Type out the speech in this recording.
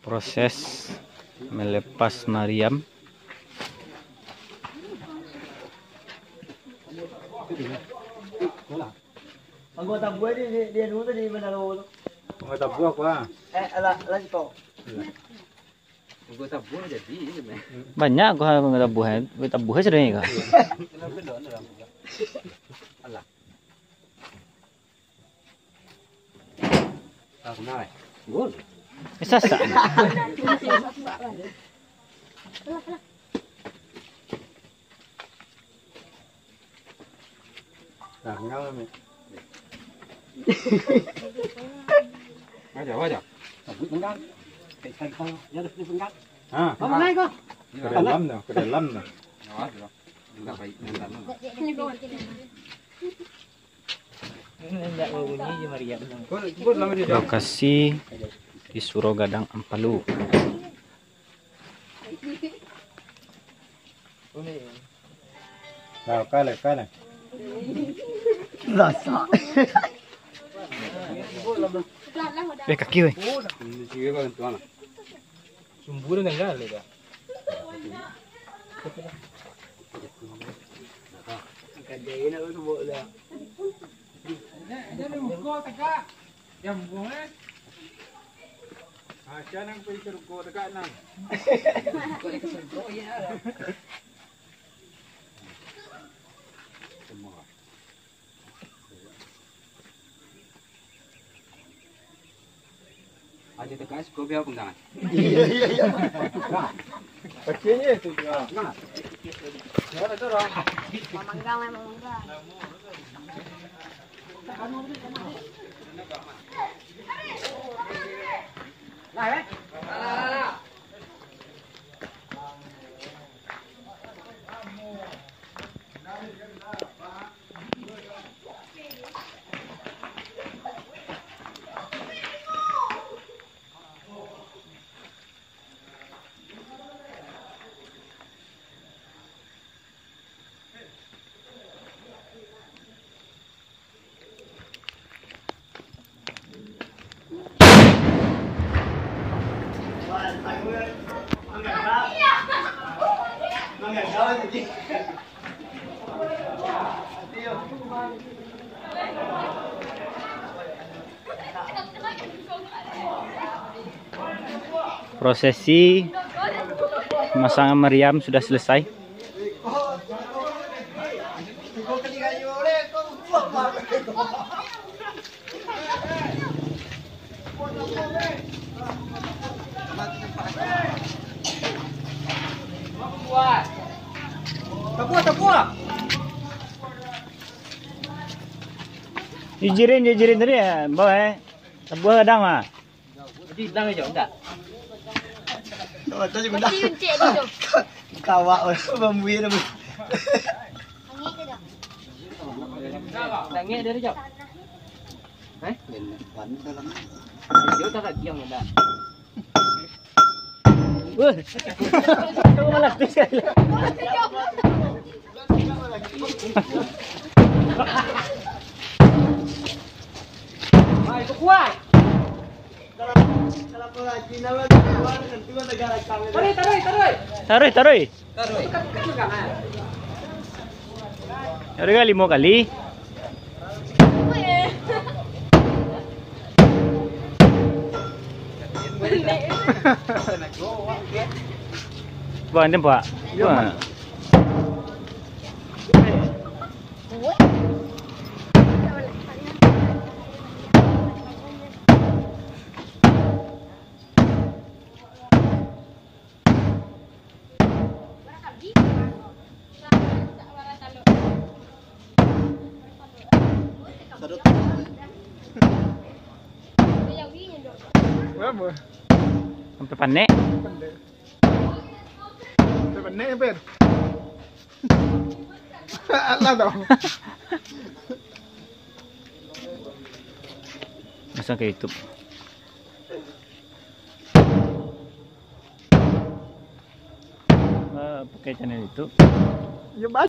Proses melepas Mariam. Anggota buah dia dulu tadi mana lo? Anggota buah apa? Lagi kau. Anggota buah jadi Banyak kau anggota buah sering kah? Allah. Tak kenal. Gol. Sasa. Tak kenal ni. Wajar. Sebut penggal. Tekan kau, ya dah penggal. Ha. Apa naik kau? Ke dalam dah. Enggak baik dalam. Lokasi di Surogadang Ampalu. Nah, kalah. Rasa. Kaki weh. Sige kau tuan. Sumburan enggak le dah. Kadai nak sebut dah. Jadi muka tegak. Yang muka siapa yang pergi ke tegak nang? Kau ni kesentrol ya. Aja tegas kau biar penggangan. Iya. Kecilnya itu juga. Nah. Ya betul dong. Memang. Nah, Prosesi pemasangan meriam sudah selesai. Tapua. Jijirin tadi ya, bawa sebuah kadang mah. Jadi dah aja enggak. Tadi juga. Kawak bambu dia. Dah ngek dia jap. Dia tak diam dah. Wah. Kau malah tu sekali. Hai, kuat. Kalau lagi nama keluar nanti negara kami. Taruh. Taruh kali 5 kali. Buat tempat. Buat. Berapa? Sampai panek. Benar Ben. Alah dong. Masuk ke YouTube. Pakai channel itu. Ya